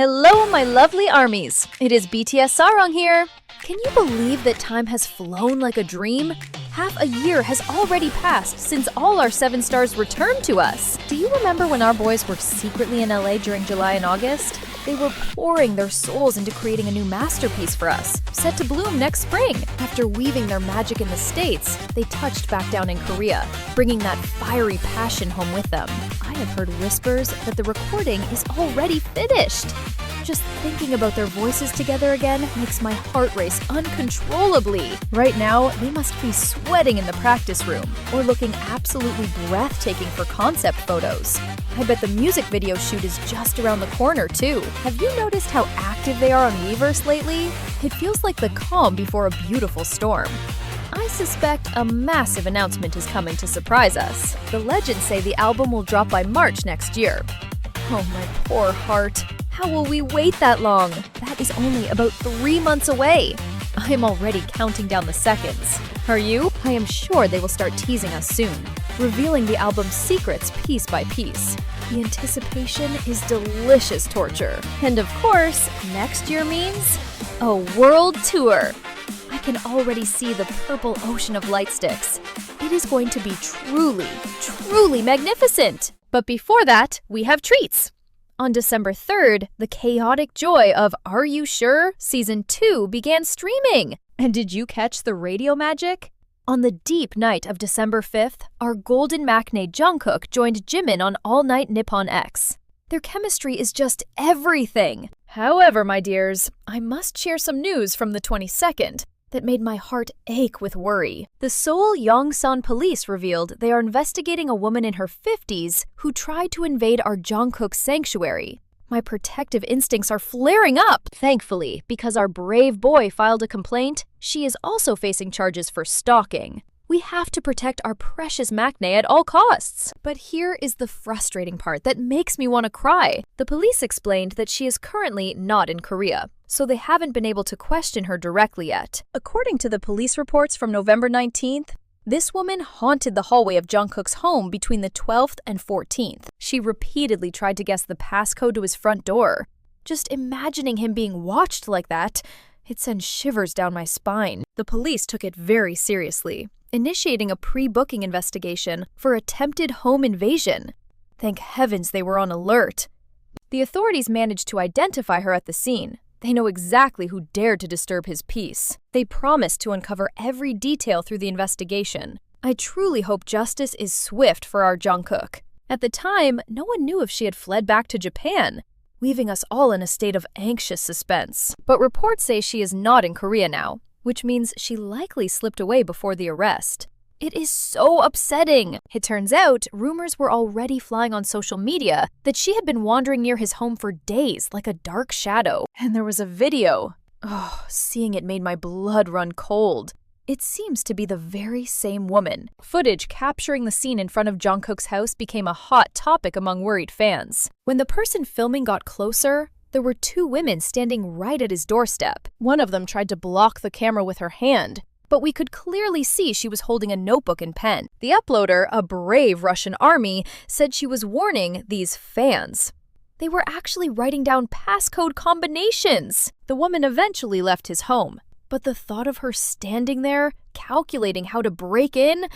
Hello, my lovely armies! It is BTS Sarong here! Can you believe that time has flown like a dream? Half a year has already passed since all our 7 stars returned to us. Do you remember when our boys were secretly in LA during July and August? They were pouring their souls into creating a new masterpiece for us, set to bloom next spring. After weaving their magic in the States, they touched back down in Korea, bringing that fiery passion home with them. I have heard whispers that the recording is already finished. Just thinking about their voices together again makes my heart race uncontrollably. Right now, they must be sweating in the practice room or looking absolutely breathtaking for concept photos. I bet the music video shoot is just around the corner too. Have you noticed how active they are on Weverse lately? It feels like the calm before a beautiful storm. I suspect a massive announcement is coming to surprise us. The legends say the album will drop by March next year. Oh, my poor heart. How will we wait that long? That is only about 3 months away. I am already counting down the seconds. Are you? I am sure they will start teasing us soon, revealing the album's secrets piece by piece. The anticipation is delicious torture. And of course, next year means a world tour. I can already see the purple ocean of light sticks. It is going to be truly, truly magnificent. But before that, we have treats. On December 3rd, the chaotic joy of Are You Sure? Season 2 began streaming. And did you catch the radio magic? On the deep night of December 5th, our golden maknae Jungkook joined Jimin on All Night Nippon X. Their chemistry is just everything. However, my dears, I must share some news from the 22nd that made my heart ache with worry. The Seoul Yongsan police revealed they are investigating a woman in her 50s who tried to invade our Jungkook sanctuary. My protective instincts are flaring up. Thankfully, because our brave boy filed a complaint, she is also facing charges for stalking. We have to protect our precious maknae at all costs. But here is the frustrating part that makes me want to cry. The police explained that she is currently not in Korea, so they haven't been able to question her directly yet. According to the police reports from November 19th, this woman haunted the hallway of Jungkook's home between the 12th and 14th. She repeatedly tried to guess the passcode to his front door. Just imagining him being watched like that, it sends shivers down my spine. The police took it very seriously, initiating a pre-booking investigation for attempted home invasion. Thank heavens they were on alert. The authorities managed to identify her at the scene. They know exactly who dared to disturb his peace. They promised to uncover every detail through the investigation. I truly hope justice is swift for our Jungkook. At the time, no one knew if she had fled back to Japan, leaving us all in a state of anxious suspense. But reports say she is not in Korea now, which means she likely slipped away before the arrest. It is so upsetting. It turns out rumors were already flying on social media that she had been wandering near his home for days like a dark shadow. And there was a video. Oh, seeing it made my blood run cold. It seems to be the very same woman. Footage capturing the scene in front of Jungkook's house became a hot topic among worried fans. When the person filming got closer, there were 2 women standing right at his doorstep. One of them tried to block the camera with her hand, but we could clearly see she was holding a notebook and pen. The uploader, a brave Russian army, said she was warning these fans. They were actually writing down passcode combinations. The woman eventually left his home, but the thought of her standing there, calculating how to break in,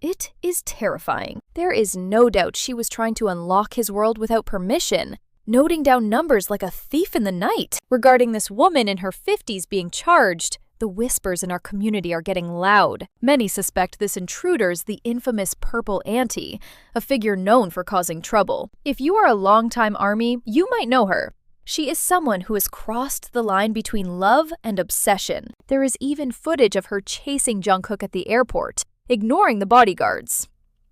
it is terrifying. There is no doubt she was trying to unlock his world without permission, noting down numbers like a thief in the night. Regarding this woman in her 50s being charged, the whispers in our community are getting loud. Many suspect this intruder's the infamous Purple Auntie, a figure known for causing trouble. If you are a longtime ARMY, you might know her. She is someone who has crossed the line between love and obsession. There is even footage of her chasing Jungkook at the airport, ignoring the bodyguards.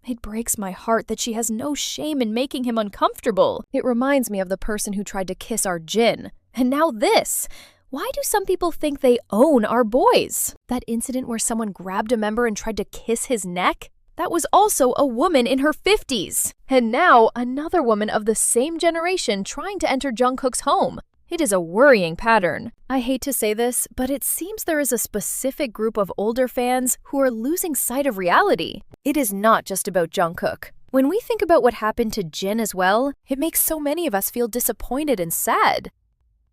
It breaks my heart that she has no shame in making him uncomfortable. It reminds me of the person who tried to kiss our Jin. And now this. Why do some people think they own our boys? That incident where someone grabbed a member and tried to kiss his neck? That was also a woman in her 50s. And now, another woman of the same generation trying to enter Jungkook's home. It is a worrying pattern. I hate to say this, but it seems there is a specific group of older fans who are losing sight of reality. It is not just about Jungkook. When we think about what happened to Jin as well, it makes so many of us feel disappointed and sad.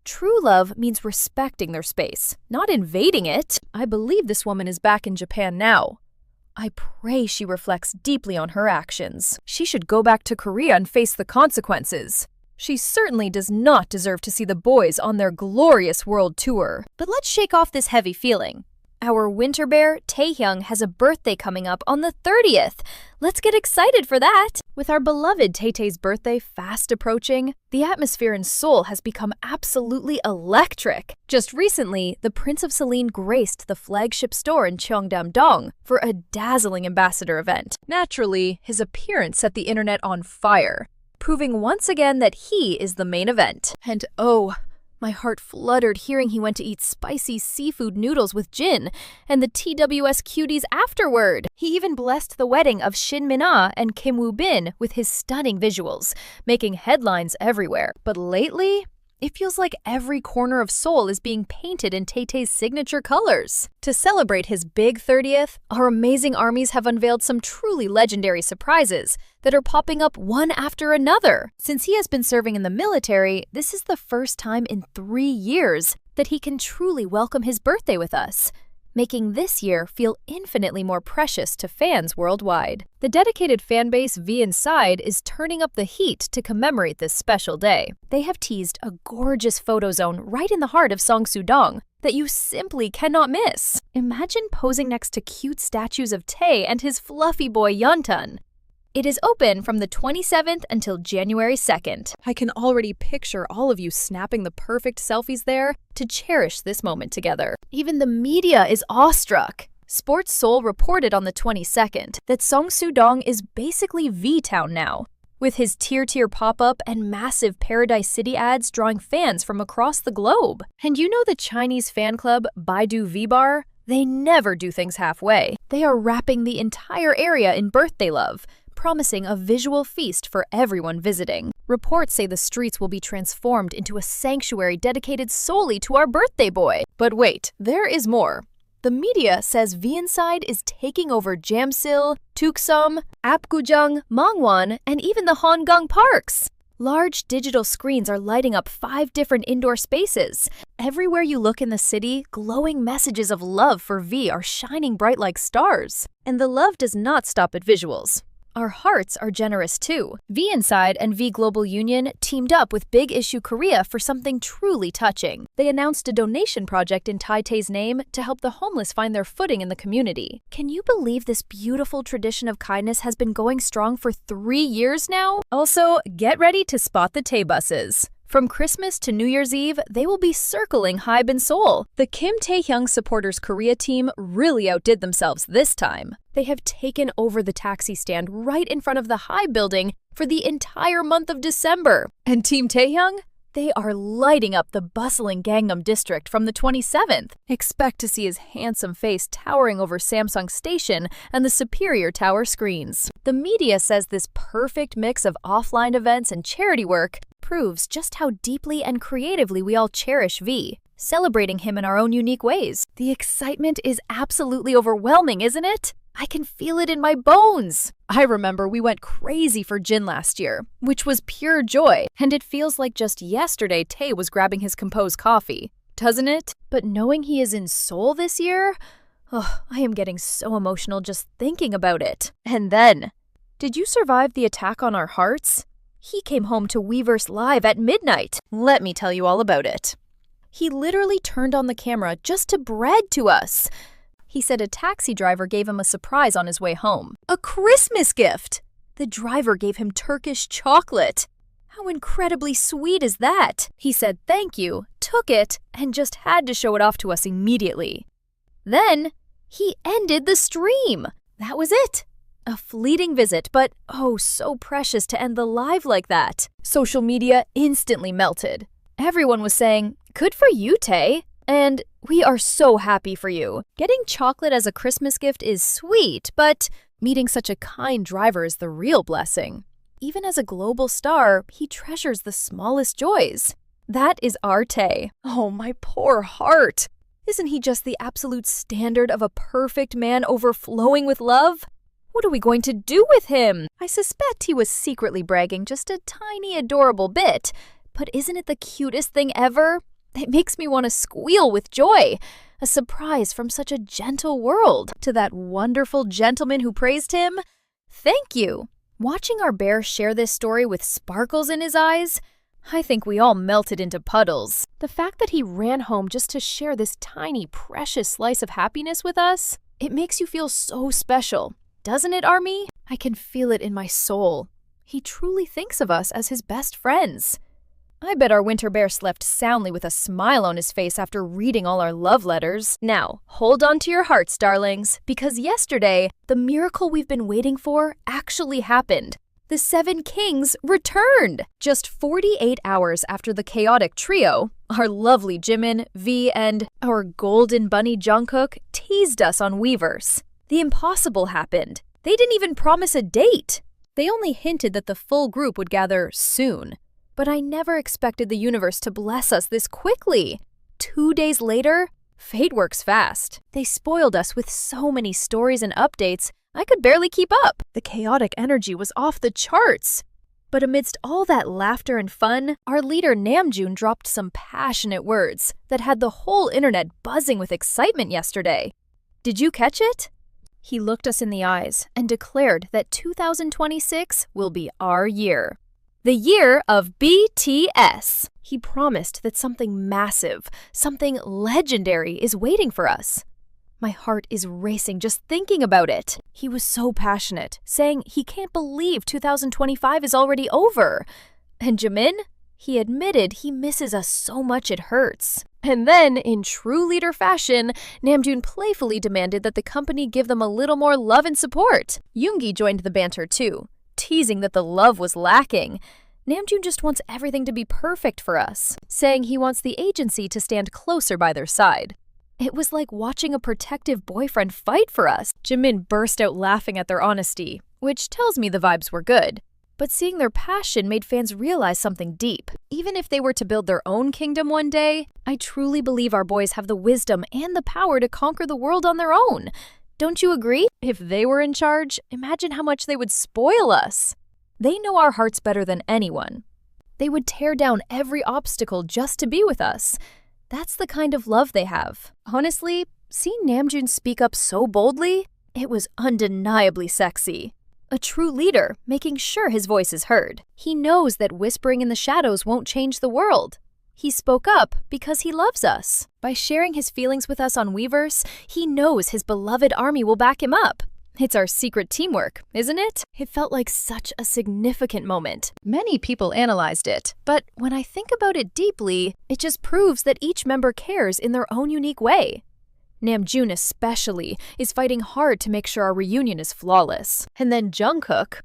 True love means respecting their space, not invading it. I believe this woman is back in Japan now. I pray she reflects deeply on her actions. She should go back to Korea and face the consequences. She certainly does not deserve to see the boys on their glorious world tour. But let's shake off this heavy feeling. Our winter bear, Taehyung, has a birthday coming up on the 30th. Let's get excited for that! With our beloved Tay-Tay's birthday fast approaching, the atmosphere in Seoul has become absolutely electric. Just recently, the Prince of Celine graced the flagship store in Cheongdam-dong for a dazzling ambassador event. Naturally, his appearance set the internet on fire, proving once again that he is the main event. And oh, my heart fluttered hearing he went to eat spicy seafood noodles with Jin and the TWS cuties afterward. He even blessed the wedding of Shin Min-ah and Kim Woo-bin with his stunning visuals, making headlines everywhere. But lately, it feels like every corner of Seoul is being painted in Tay-Tay's signature colors. To celebrate his big 30th, our amazing armies have unveiled some truly legendary surprises that are popping up one after another. Since he has been serving in the military, this is the first time in 3 years that he can truly welcome his birthday with us, making this year feel infinitely more precious to fans worldwide. The dedicated fanbase V Inside is turning up the heat to commemorate this special day. They have teased a gorgeous photo zone right in the heart of Seongsu-dong that you simply cannot miss. Imagine posing next to cute statues of Tae and his fluffy boy Yeontan. It is open from the 27th until January 2nd. I can already picture all of you snapping the perfect selfies there to cherish this moment together. Even the media is awestruck. Sports Seoul reported on the 22nd that Seongsu-dong is basically V-Town now, with his tier pop-up and massive Paradise City ads drawing fans from across the globe. And you know the Chinese fan club Baidu V-Bar? They never do things halfway. They are wrapping the entire area in birthday love, promising a visual feast for everyone visiting. Reports say the streets will be transformed into a sanctuary dedicated solely to our birthday boy. But wait, there is more. The media says V Inside is taking over Jamsil, Tuksum, Apgujeong, Mangwon, and even the Honggang parks. Large digital screens are lighting up 5 different indoor spaces. Everywhere you look in the city, glowing messages of love for V are shining bright like stars. And the love does not stop at visuals. Our hearts are generous too. V Inside and V Global Union teamed up with Big Issue Korea for something truly touching. They announced a donation project in Tay-Tay's name to help the homeless find their footing in the community. Can you believe this beautiful tradition of kindness has been going strong for 3 years now? Also, get ready to spot the Tay buses. From Christmas to New Year's Eve, they will be circling HYBE in Seoul. The Kim Taehyung supporters Korea team really outdid themselves this time. They have taken over the taxi stand right in front of the HYBE building for the entire month of December. And Team Taehyung? They are lighting up the bustling Gangnam district from the 27th. Expect to see his handsome face towering over Samsung Station and the Superior Tower screens. The media says this perfect mix of offline events and charity work proves just how deeply and creatively we all cherish V, celebrating him in our own unique ways. The excitement is absolutely overwhelming, isn't it? I can feel it in my bones. I remember we went crazy for Jin last year, which was pure joy, and it feels like just yesterday Tae was grabbing his composed coffee, doesn't it? But knowing he is in Seoul this year, I am getting so emotional just thinking about it. And then, did you survive the attack on our hearts? He came home to Weverse Live at midnight. Let me tell you all about it. He literally turned on the camera just to brag to us. He said a taxi driver gave him a surprise on his way home. A Christmas gift! The driver gave him Turkish chocolate. How incredibly sweet is that? He said thank you, took it, and just had to show it off to us immediately. Then, he ended the stream. That was it. A fleeting visit, but oh, so precious to end the live like that. Social media instantly melted. Everyone was saying, "Good for you, Tae," and "We are so happy for you." Getting chocolate as a Christmas gift is sweet, but meeting such a kind driver is the real blessing. Even as a global star, he treasures the smallest joys. That is our Tae. Oh, my poor heart. Isn't he just the absolute standard of a perfect man overflowing with love? What are we going to do with him? I suspect he was secretly bragging just a tiny adorable bit, but isn't it the cutest thing ever? It makes me want to squeal with joy. A surprise from such a gentle world. To that wonderful gentleman who praised him, thank you. Watching our bear share this story with sparkles in his eyes, I think we all melted into puddles. The fact that he ran home just to share this tiny, precious slice of happiness with us, it makes you feel so special, doesn't it, Army? I can feel it in my soul. He truly thinks of us as his best friends. I bet our winter bear slept soundly with a smile on his face after reading all our love letters. Now, hold on to your hearts, darlings, because yesterday, the miracle we've been waiting for actually happened. The 7 kings returned! Just 48 hours after the chaotic trio, our lovely Jimin, V, and our golden bunny Jungkook teased us on Weverse. The impossible happened. They didn't even promise a date. They only hinted that the full group would gather soon. But I never expected the universe to bless us this quickly. 2 days later, fate works fast. They spoiled us with so many stories and updates, I could barely keep up. The chaotic energy was off the charts. But amidst all that laughter and fun, our leader Namjoon dropped some passionate words that had the whole internet buzzing with excitement yesterday. Did you catch it? He looked us in the eyes and declared that 2026 will be our year. The year of BTS. He promised that something massive, something legendary is waiting for us. My heart is racing just thinking about it. He was so passionate, saying he can't believe 2025 is already over. And Jimin? He admitted he misses us so much it hurts. And then, in true leader fashion, Namjoon playfully demanded that the company give them a little more love and support. Yoongi joined the banter too, teasing that the love was lacking. Namjoon just wants everything to be perfect for us, saying he wants the agency to stand closer by their side. It was like watching a protective boyfriend fight for us. Jimin burst out laughing at their honesty, which tells me the vibes were good. But seeing their passion made fans realize something deep. Even if they were to build their own kingdom one day, I truly believe our boys have the wisdom and the power to conquer the world on their own. Don't you agree? If they were in charge, imagine how much they would spoil us. They know our hearts better than anyone. They would tear down every obstacle just to be with us. That's the kind of love they have. Honestly, seeing Namjoon speak up so boldly, it was undeniably sexy. A true leader, making sure his voice is heard. He knows that whispering in the shadows won't change the world. He spoke up because he loves us. By sharing his feelings with us on Weverse, he knows his beloved army will back him up. It's our secret teamwork, isn't it? It felt like such a significant moment. Many people analyzed it, but when I think about it deeply, it just proves that each member cares in their own unique way. Namjoon especially is fighting hard to make sure our reunion is flawless. And then Jungkook,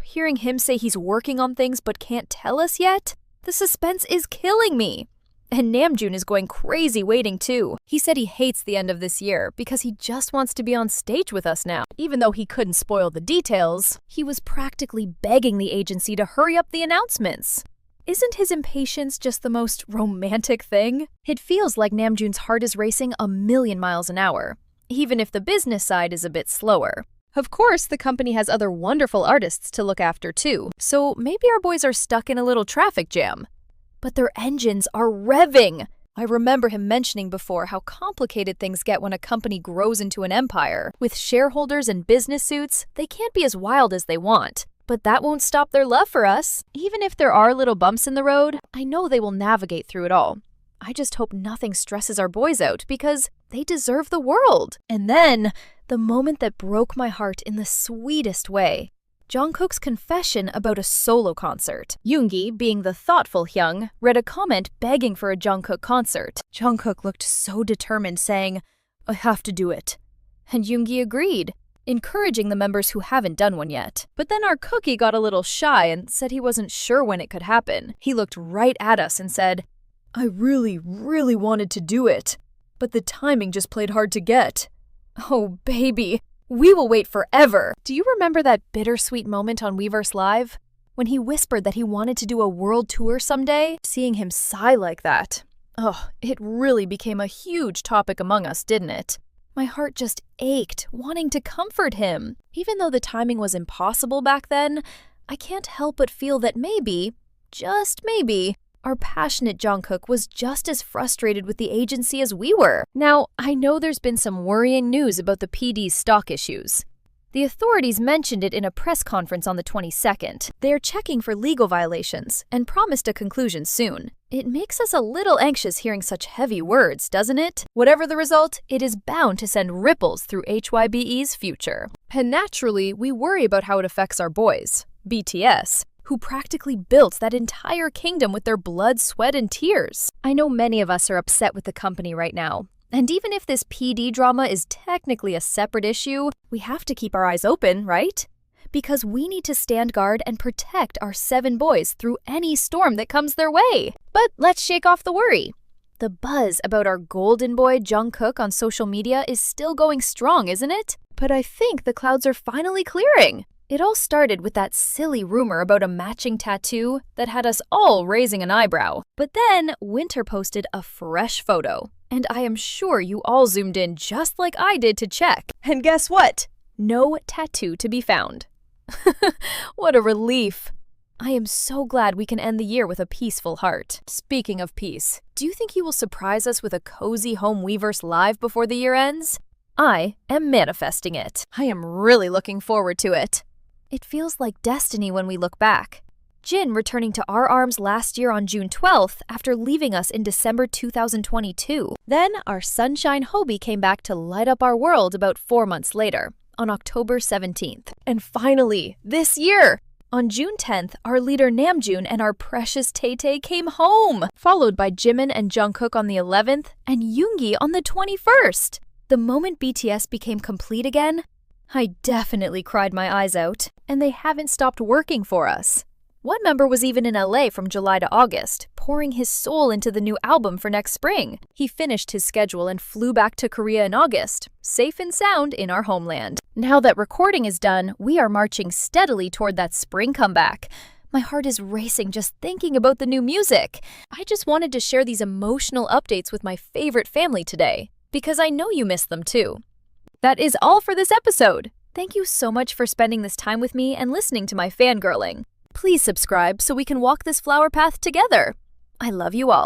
hearing him say he's working on things but can't tell us yet, the suspense is killing me. And Namjoon is going crazy waiting too. He said he hates the end of this year because he just wants to be on stage with us now. Even though he couldn't spoil the details, he was practically begging the agency to hurry up the announcements. Isn't his impatience just the most romantic thing? It feels like Namjoon's heart is racing 1,000,000 miles an hour, even if the business side is a bit slower. Of course, the company has other wonderful artists to look after too, so maybe our boys are stuck in a little traffic jam. But their engines are revving. I remember him mentioning before how complicated things get when a company grows into an empire. With shareholders and business suits, they can't be as wild as they want. But that won't stop their love for us. Even if there are little bumps in the road, I know they will navigate through it all. I just hope nothing stresses our boys out because they deserve the world. And then, the moment that broke my heart in the sweetest way. Jungkook's confession about a solo concert. Yoongi, being the thoughtful Hyung, read a comment begging for a Jungkook concert. Jungkook looked so determined, saying, "I have to do it." And Yoongi agreed, encouraging the members who haven't done one yet. But then our cookie got a little shy and said he wasn't sure when it could happen. He looked right at us and said, "I really wanted to do it, but the timing just played hard to get." Oh, baby. We will wait forever. Do you remember that bittersweet moment on Weverse Live? When he whispered that he wanted to do a world tour someday? Seeing him sigh like that. It really became a huge topic among us, didn't it? My heart just ached, wanting to comfort him. Even though the timing was impossible back then, I can't help but feel that maybe, just maybe, Our passionate Jungkook was just as frustrated with the agency as we were. Now, I know there's been some worrying news about the PD's stock issues. The authorities mentioned it in a press conference on the 22nd. They're checking for legal violations and promised a conclusion soon. It makes us a little anxious hearing such heavy words, doesn't it? Whatever the result, it is bound to send ripples through HYBE's future. And naturally, we worry about how it affects our boys, BTS, who practically built that entire kingdom with their blood, sweat, and tears. I know many of us are upset with the company right now. And even if this PD drama is technically a separate issue, we have to keep our eyes open, right? Because we need to stand guard and protect our 7 boys through any storm that comes their way. But let's shake off the worry. The buzz about our golden boy Jungkook on social media is still going strong, isn't it? But I think the clouds are finally clearing. It all started with that silly rumor about a matching tattoo that had us all raising an eyebrow. But then Winter posted a fresh photo. And I am sure you all zoomed in just like I did to check. And guess what? No tattoo to be found. What a relief. I am so glad we can end the year with a peaceful heart. Speaking of peace, do you think he will surprise us with a cozy home Weverse live before the year ends? I am manifesting it. I am really looking forward to it. It feels like destiny when we look back. Jin returning to our arms last year on June 12th after leaving us in December 2022. Then our sunshine HYBE came back to light up our world about 4 months later, on October 17th. And finally, this year! On June 10th, our leader Namjoon and our precious Tay-Tay came home, followed by Jimin and Jungkook on the 11th and Yoongi on the 21st. The moment BTS became complete again, I definitely cried my eyes out, and they haven't stopped working for us. One member was even in LA from July to August, pouring his soul into the new album for next spring. He finished his schedule and flew back to Korea in August, safe and sound in our homeland. Now that recording is done, we are marching steadily toward that spring comeback. My heart is racing just thinking about the new music. I just wanted to share these emotional updates with my favorite family today, because I know you miss them too. That is all for this episode. Thank you so much for spending this time with me and listening to my fangirling. Please subscribe so we can walk this flower path together. I love you all.